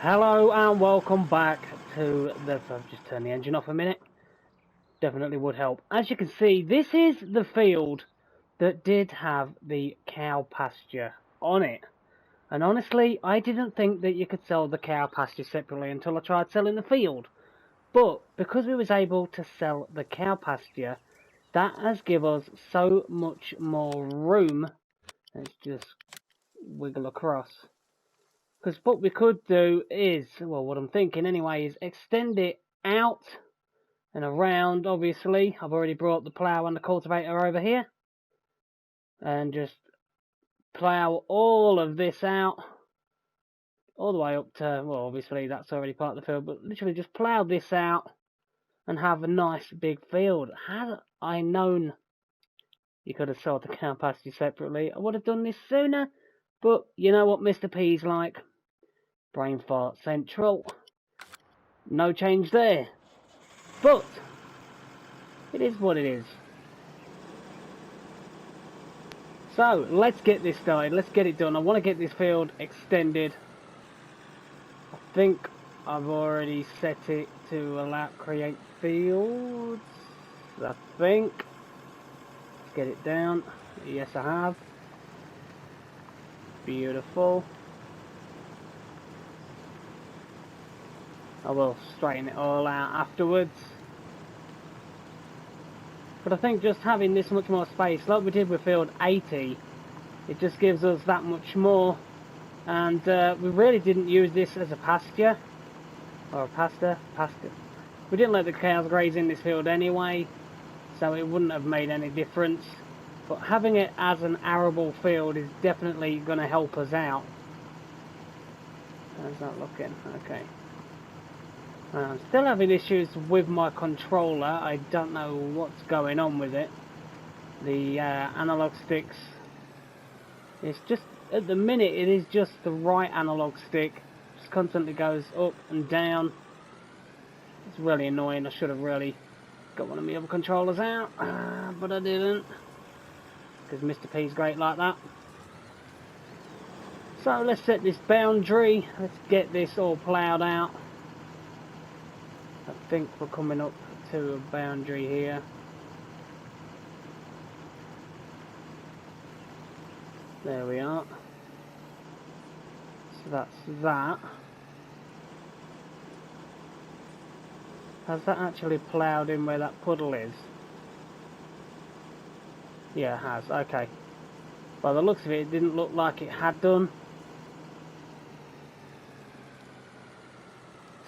Hello and welcome back to the... I've just turned the engine off a minute. Definitely would help. As you can see, this is the field that did have the cow pasture on it. And honestly, I didn't think that you could sell the cow pasture separately until I tried selling the field. But because we was able to sell the cow pasture, that has given us so much more room. Let's just wiggle across. Because what we could do is, well, what I'm thinking anyway, is extend it out and around, obviously. I've already brought the plough and the cultivator over here. And just plough all of this out. All the way up to, well, obviously that's already part of the field. But literally just plough this out and have a nice big field. Had I known you could have sold the cow pasture separately, I would have done this sooner. But you know what Mr. P's like. Brain fart central. No change there. But it is what it is. So let's get this started. Let's get it done. I want to get this field extended. I think I've already set it to allow create fields. I think. Let's get it down. Yes, I have. Beautiful. I will straighten it all out afterwards. But I think just having this much more space, like we did with field 80, it just gives us that much more. And we really didn't use this as a pasture. Or a pasture. We didn't let the cows graze in this field anyway, so it wouldn't have made any difference. But having it as an arable field is definitely going to help us out. How's that looking? Okay. I'm still having issues with my controller. I don't know what's going on with it. The analog sticks. It's just, at the minute, it is just the right analog stick. Just constantly goes up and down. It's really annoying. I should have really got one of my other controllers out, but I didn't. Because Mr. P's great like that. So let's set this boundary. Let's get this all ploughed out. I think we're coming up to a boundary here. There we are. So that's that. Has that actually ploughed in where that puddle is? Yeah, it has. Okay. By the looks of it, it didn't look like it had done.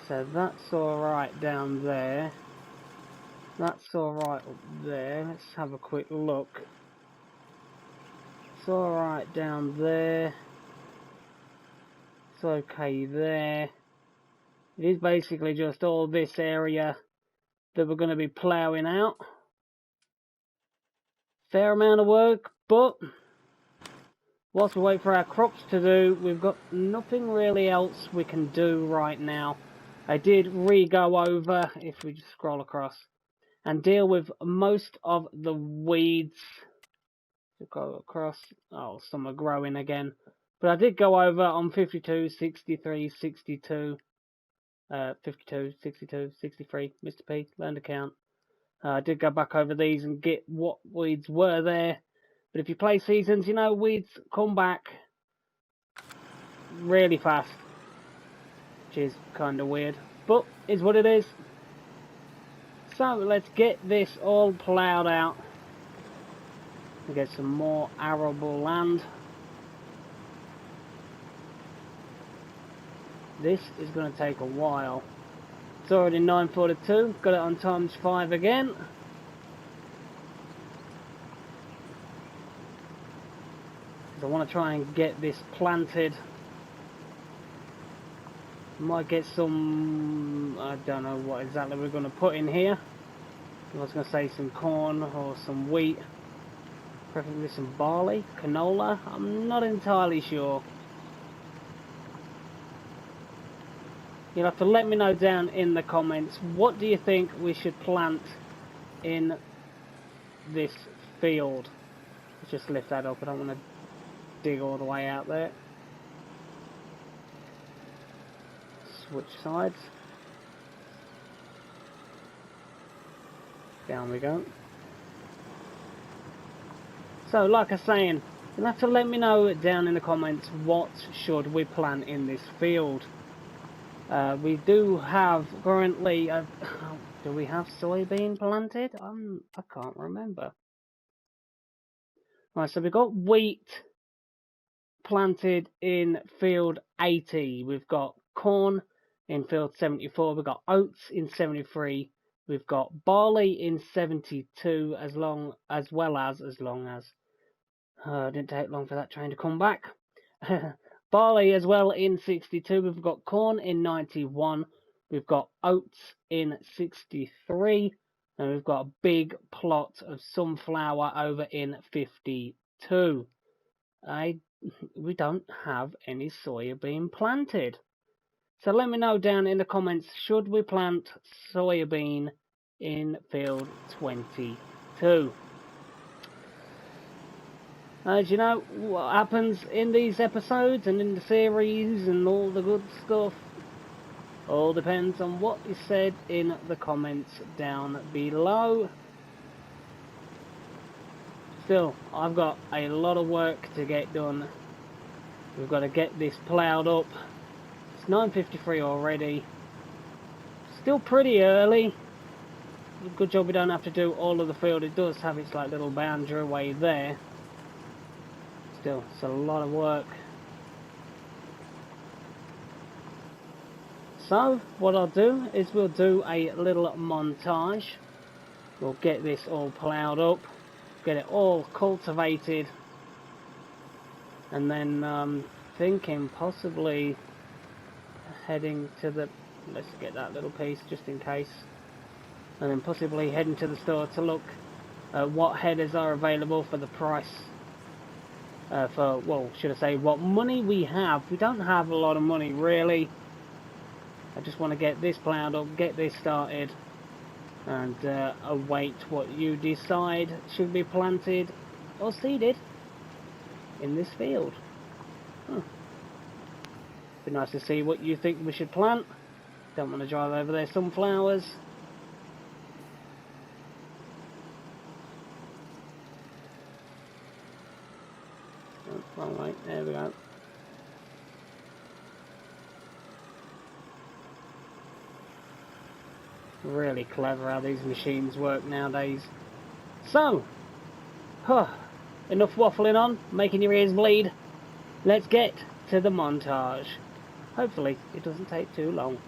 So that's alright down there. That's alright up there. Let's have a quick look. It's alright down there. It's okay there. It is basically just all this area that we're going to be ploughing out. Fair amount of work, but whilst we wait for our crops to do, we've got nothing really else we can do right now. I did re-go over, if we just scroll across, and deal with most of the weeds. Go across. Oh, some are growing again. But I did go over on 52, 63, 62, 52, 62, 63, Mr. P, learn to count. I did go back over these and get what weeds were there. But if you play seasons, you know, weeds come back really fast. Which is kind of weird. But is what it is. So let's get this all ploughed out. And get some more arable land. This is going to take a while. It's already 9:42. Got it on ×5 again. I want to try and get this planted. Might get some, I don't know what exactly we're going to put in here. I was going to say some corn or some wheat. Preferably some barley, canola. I'm not entirely sure. You'll have to let me know down in the comments, what do you think we should plant in this field? Let's just lift that up, I don't want to dig all the way out there. switch sides. Down we go. So, like I was saying, you'll have to let me know down in the comments what should we plant in this field. We do have currently, do we have soybean planted? I can't remember. Right, so we've got wheat planted in field 80. We've got corn in field 74. We've got oats in 73. We've got barley in 72, as long as didn't take long for that train to come back. Barley as well in 62. We've got corn in 91. We've got oats in 63. And we've got a big plot of sunflower over in 52. We don't have any soybean planted. So let me know down in the comments, should we plant soybean in field 22? As you know, what happens in these episodes and in the series and all the good stuff all depends on what is said in the comments down below. Still, I've got a lot of work to get done. We've got to get this ploughed up. It's 9:53 already. Still pretty early. Good job we don't have to do all of the field. It does have its like little boundary away there. Still, it's a lot of work. So, what I'll do is we'll do a little montage. We'll get this all ploughed up, get it all cultivated, and then thinking possibly heading to the, let's get that little piece just in case, and then possibly heading to the store to look at what headers are available for the price. Well, should I say what money we have. We don't have a lot of money really. I just want to get this ploughed up, get this started, and await what you decide should be planted or seeded in this field. Be nice to see what you think we should plant. Don't want to drive over there sunflowers. Oh, wrong way, there we go. Really clever how these machines work nowadays. So, enough waffling on, making your ears bleed. Let's get to the montage. Hopefully, it doesn't take too long.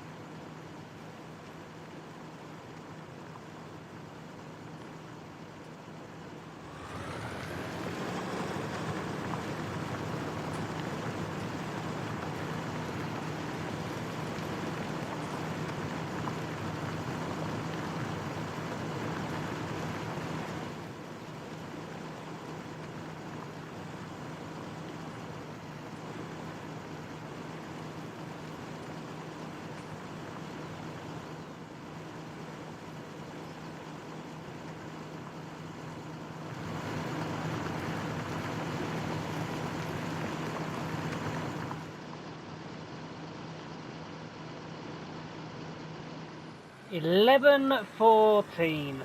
$11.14.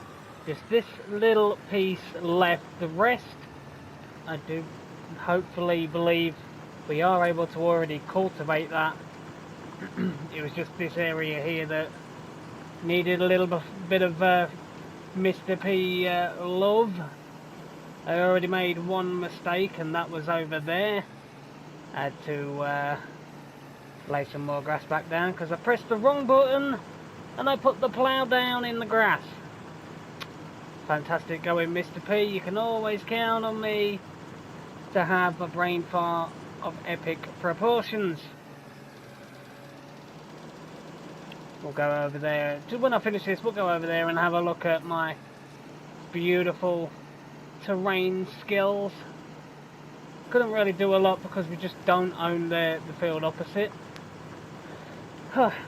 Just this little piece left. The rest, I do hopefully believe we are able to already cultivate that. It was just this area here that needed a little bit of Mr. P love. I already made one mistake, and that was over there. I had to lay some more grass back down because I pressed the wrong button and I put the plough down in the grass. Fantastic going, Mr. P. You can always count on me to have a brain fart of epic proportions. We'll go over there. Just when I finish this, we'll go over there and have a look at my beautiful terrain skills. Couldn't really do a lot because we just don't own the field opposite.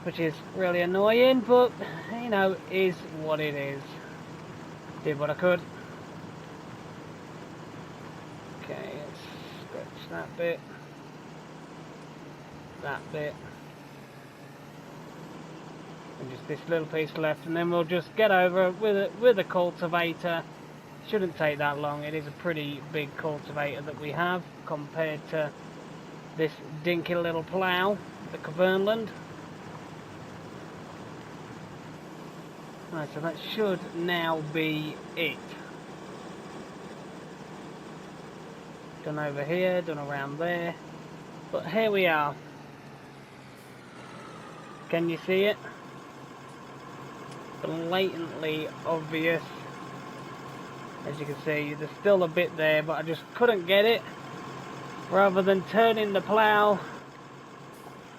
Which is really annoying, but you know, is what it is. Did what I could. Okay, let's stretch that bit. That bit. And just this little piece left, and then we'll just get over with a cultivator. Shouldn't take that long. It is a pretty big cultivator that we have compared to this dinky little plough, the Cavernland. Right, so that should now be it. Done over here, done around there. But here we are. Can you see it? Blatantly obvious. As you can see, there's still a bit there, but I just couldn't get it. Rather than turning the plough,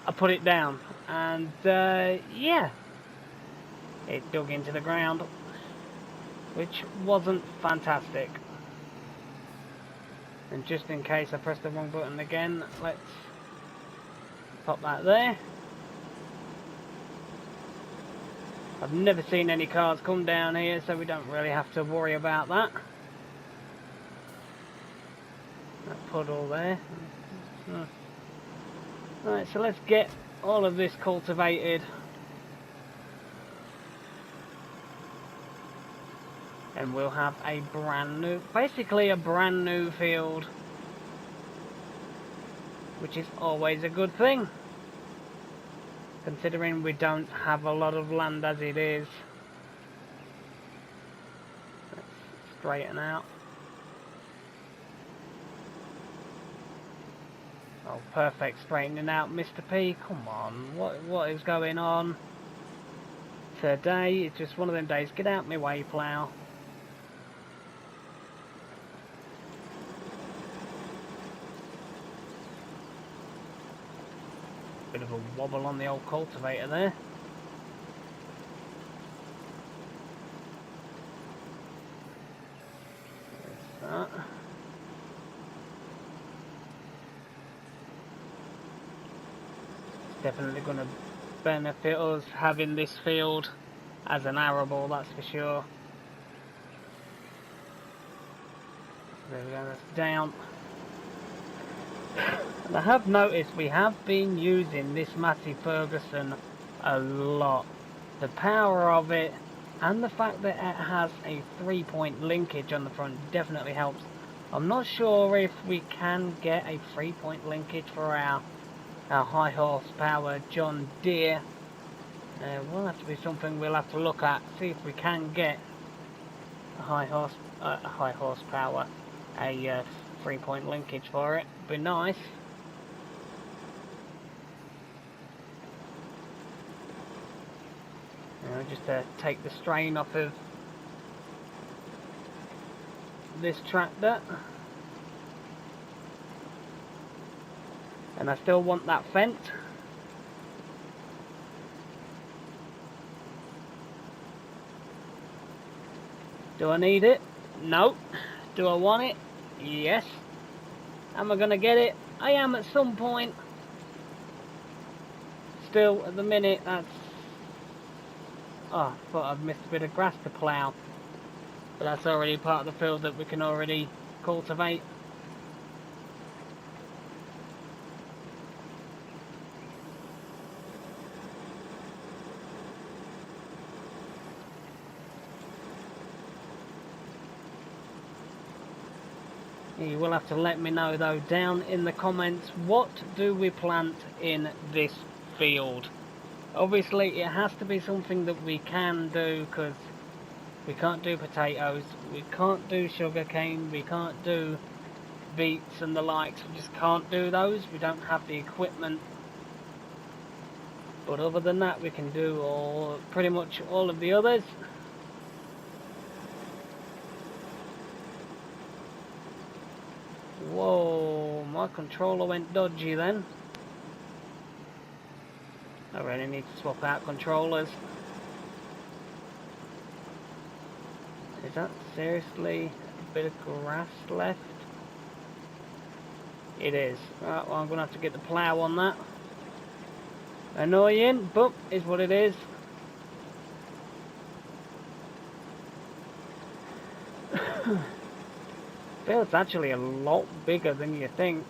I put it down. And yeah, it dug into the ground, which wasn't fantastic. And just in case I press the wrong button again, let's pop that there. I've never seen any cars come down here, so we don't really have to worry about that. That puddle there. Right, so let's get all of this cultivated. And we'll have a brand new, basically a brand new field. Which is always a good thing, considering we don't have a lot of land as it is. Let's straighten out. Oh, perfect straightening out, Mr. P. Come on, what is going on today? It's just one of them days. Get out my way, plough. Bit of a wobble on the old cultivator there. There's that. It's definitely going to benefit us having this field as an arable, that's for sure. There we go, that's down. And I have noticed we have been using this Massey Ferguson a lot. The power of it and the fact that it has a 3-point linkage on the front definitely helps. I'm not sure if we can get a 3-point linkage for our high horsepower John Deere. Will have to be something we'll have to look at, see if we can get a high horsepower, a 3-point linkage for it. Be nice. Just to take the strain off of this tractor. And I still want that fence. Do I need it? No. Do I want it? Yes. Am I going to get it? I am at some point. Still, at the minute, that's... Oh, I thought I'd missed a bit of grass to plough. But that's already part of the field that we can already cultivate. You will have to let me know though down in the comments, what do we plant in this field? Obviously it has to be something that we can do, because we can't do potatoes, we can't do sugarcane, we can't do beets and the likes. We just can't do those. We don't have the equipment. But other than that, we can do pretty much all of the others. Whoa, my controller went dodgy then. I really need to swap out controllers. Is that seriously a bit of grass left? It is. Right, well, I'm going to have to get the plough on that. Annoying, but is what it is. Field's actually a lot bigger than you think.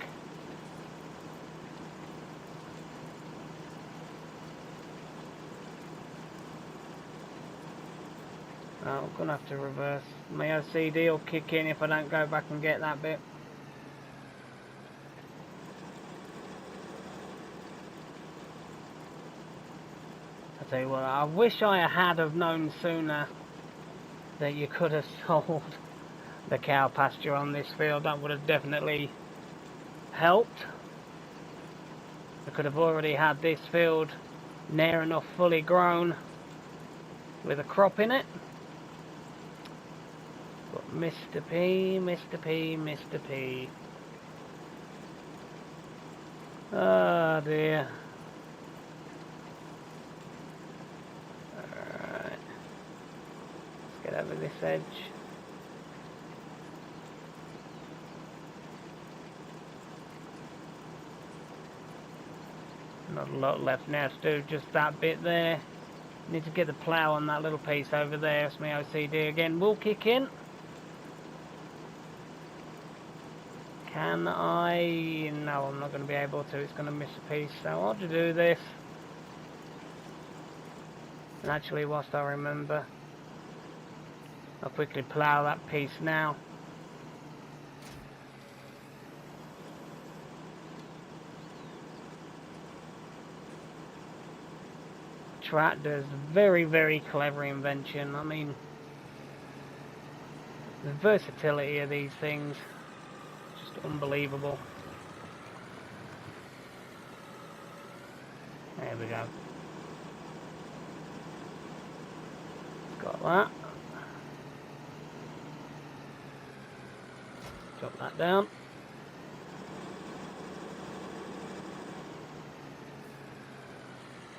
Oh, I'm gonna have to reverse. My OCD will kick in if I don't go back and get that bit. I tell you what, I wish I had have known sooner that you could have sold the cow pasture on this field. That would have definitely helped. I could have already had this field near enough fully grown with a crop in it. But Mr. P, Mr. P, Mr. P. Oh dear. Alright. Let's get over this edge. Not a lot left now to do, just that bit there. Need to get the plough on that little piece over there. It's my OCD again. Will kick in. Can I? No, I'm not going to be able to. It's going to miss a piece. So I'll have to do this. And actually, whilst I remember, I'll quickly plough that piece now. Tractor's very, very clever invention. I mean, the versatility of these things, just unbelievable. There we go. Got that. Drop that down.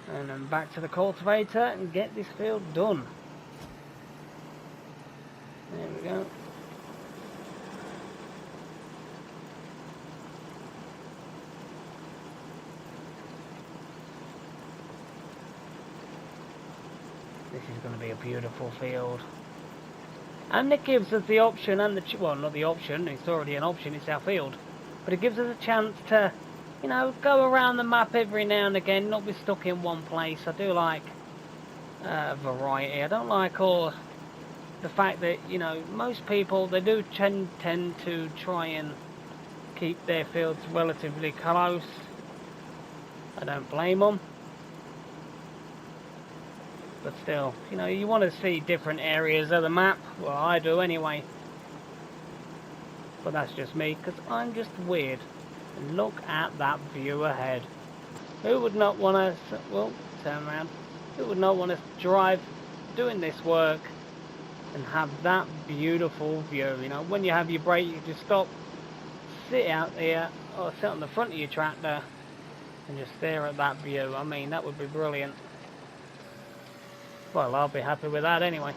And then back to the cultivator and get this field done. There we go. This is going to be a beautiful field. And it gives us the option and the... well, not the option, it's already an option, it's our field. But it gives us a chance to, you know, go around the map every now and again, not be stuck in one place. I do like variety. I don't like all the fact that, you know, most people, they do tend to try and keep their fields relatively close. I don't blame them. But still, you know, you want to see different areas of the map. Well, I do anyway. But that's just me, because I'm just weird. And look at that view ahead. Who would not want to, well, turn around. Who would not want to drive doing this work and have that beautiful view? You know, when you have your break, you just stop, sit out there, or sit on the front of your tractor and just stare at that view. I mean, that would be brilliant. Well, I'll be happy with that anyway.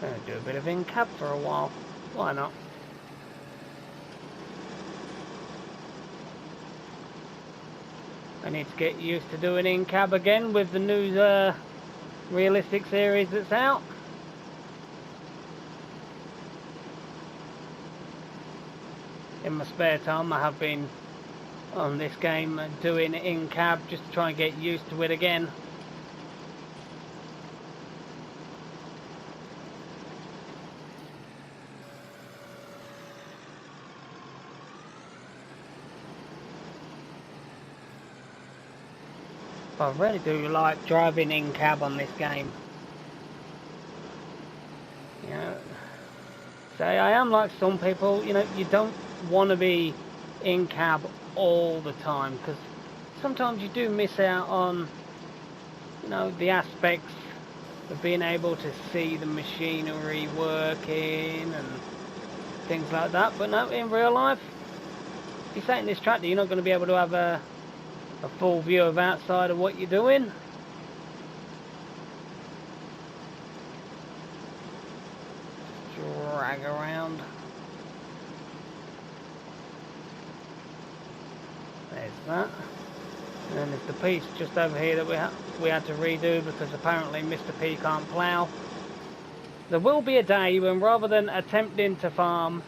I'm going to do a bit of in-cab for a while. Why not? I need to get used to doing in-cab again with the new realistic series that's out. In my spare time, I have been on this game doing in-cab just to try and get used to it again. I really do like driving in-cab on this game. You know, say I am like some people, you know, you don't want to be in-cab all the time, because sometimes you do miss out on, you know, the aspects of being able to see the machinery working and things like that. But no, in real life, if you sat in this tractor, you're not going to be able to have a full view of outside of what you're doing. Drag around. There's that. And then there's the piece just over here that we had to redo because apparently Mr. P can't plough. There will be a day when, rather than attempting to farm,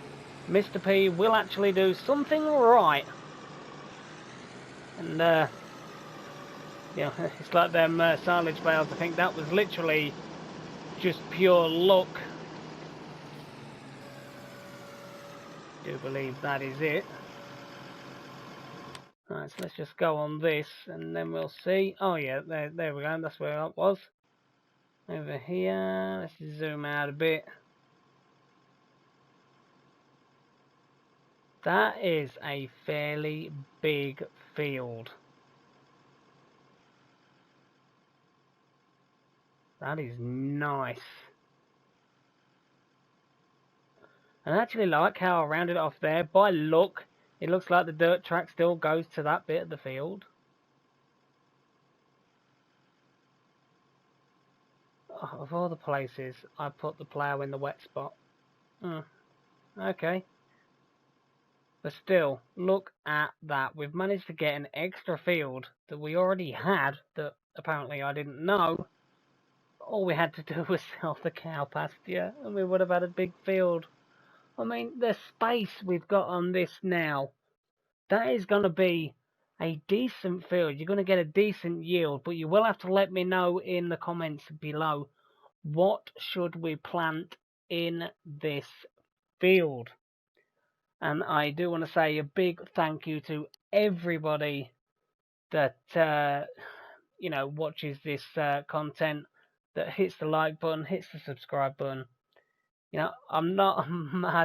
Mr. P will actually do something right. And Yeah, it's like them silage bales. I think that was literally just pure luck. Do believe that is it. Right, so let's just go on this and then we'll see. Oh yeah, there we go. That's where it was. Over here. Let's zoom out a bit. That is a fairly big field. That is nice. And I actually like how I rounded it off there. By luck, it looks like the dirt track still goes to that bit of the field. Oh, of all the places, I put the plough in the wet spot. Okay. But still, look at that. We've managed to get an extra field that we already had that apparently I didn't know. All we had to do was sell the cow pasture and we would have had a big field. I mean, the space we've got on this now, that is going to be a decent field. You're going to get a decent yield, but you will have to let me know in the comments below, what should we plant in this field? And I do want to say a big thank you to everybody that watches this content, that hits the like button, hits the subscribe button. I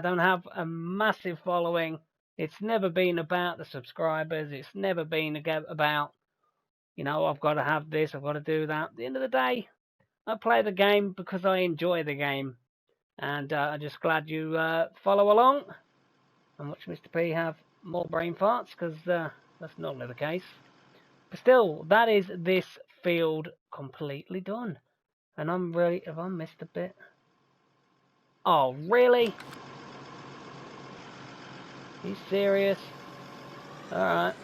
don't have a massive following. It's never been about the subscribers. It's never been about, I've got to have this, I've got to do that. At the end of the day, I play the game because I enjoy the game. And I'm just glad you follow along and watch Mr. P have more brain farts, because that's normally the case. But still, that is this field completely done. And have I missed a bit? Oh, really? Are you serious? Alright.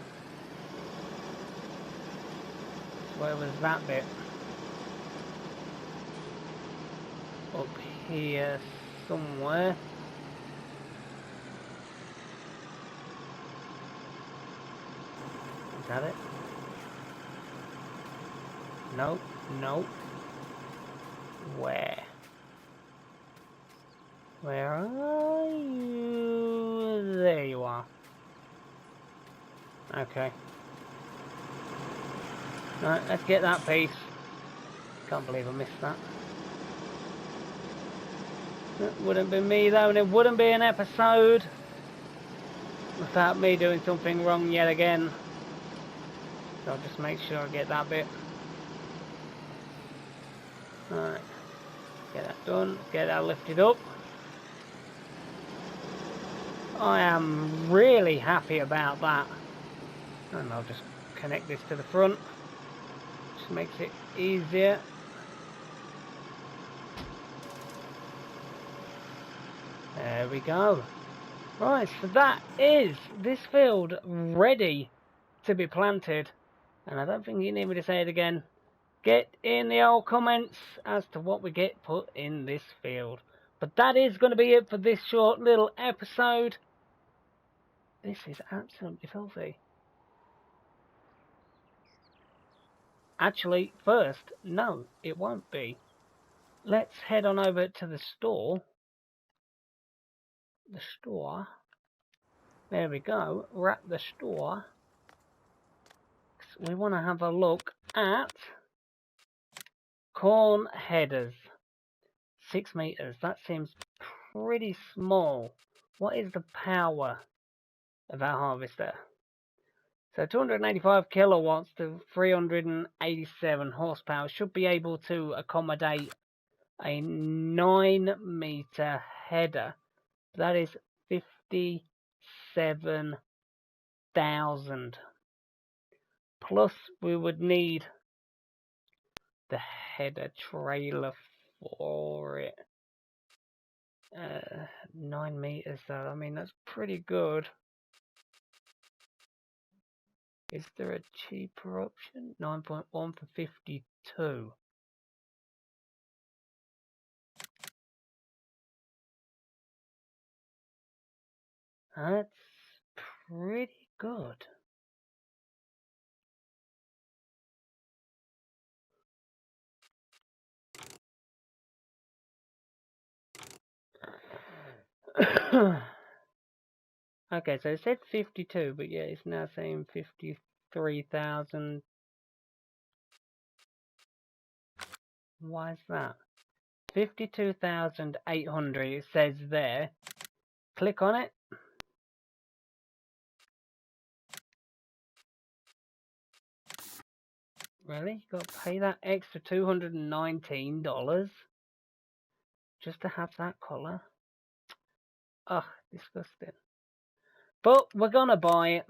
Where was that bit? Up here somewhere. Is that it? Nope. Nope. Where? Where are you? There you are. Okay. Right, let's get that piece. Can't believe I missed that. It wouldn't be me though, and it wouldn't be an episode without me doing something wrong yet again. So I'll just make sure I get that bit. Alright. Get that done. Get that lifted up. I am really happy about that. And I'll just connect this to the front. Just makes it easier. There we go. Right, so that is this field ready to be planted. And I don't think you need me to say it again. Get in the old comments as to what we get put in this field. But that is going to be it for this short little episode. This is absolutely filthy. Actually, first, no, it won't be. Let's head on over to the store. The store. There we go. We're at the store. We want to have a look at corn headers. 6 meters. That seems pretty small. What is the power of our harvester? So 285 kilowatts to 387 horsepower should be able to accommodate a 9 meter header. That is 57,000. Plus we would need the header trailer for it. 9 meters though, I mean that's pretty good. Is there a cheaper option? 9.1 for 52. That's pretty good. Okay, so it said 52, but yeah, it's now saying 53,000. Why is that? 52,800 it says there. Click on it. Really? You got to pay that extra $219 just to have that colour? Ugh, disgusting. But we're gonna buy it.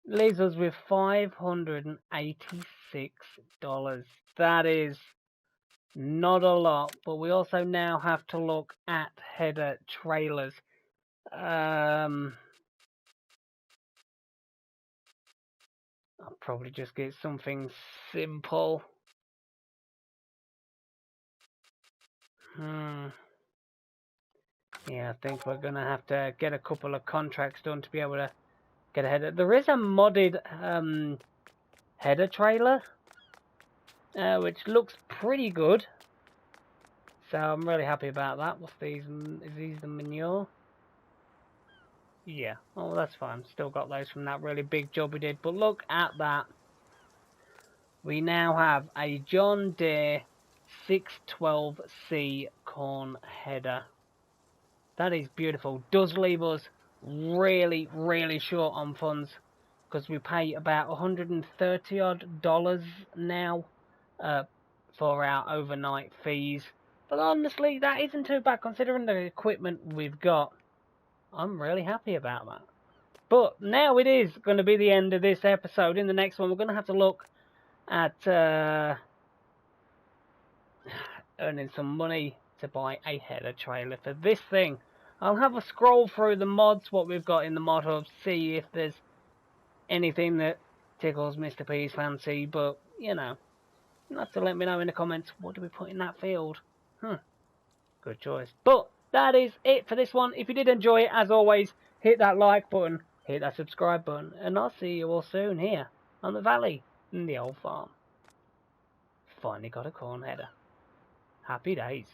Leaves us with $586. That is not a lot, but we also now have to look at header trailers. I'll probably just get something simple. Yeah, I think we're gonna have to get a couple of contracts done to be able to get a header. There is a modded header trailer, which looks pretty good. So I'm really happy about that. What's these? Is these the manure? Yeah. Oh, that's fine. Still got those from that really big job we did. But look at that. We now have a John Deere 612C corn header. That is beautiful. Does leave us really, really short on funds because we pay about $130 odd now for our overnight fees. But honestly, that isn't too bad considering the equipment we've got. I'm really happy about that. But now it is going to be the end of this episode. In the next one, we're going to have to look at earning some money to buy a header trailer for this thing. I'll have a scroll through the mods, what we've got in the mod hub, see if there's anything that tickles Mr. P's fancy, but, you know, you'll have to let me know in the comments, what do we put in that field? Good choice. But that is it for this one. If you did enjoy it, as always, hit that like button, hit that subscribe button, and I'll see you all soon here on the valley in the old farm. Finally got a corn header. Happy days.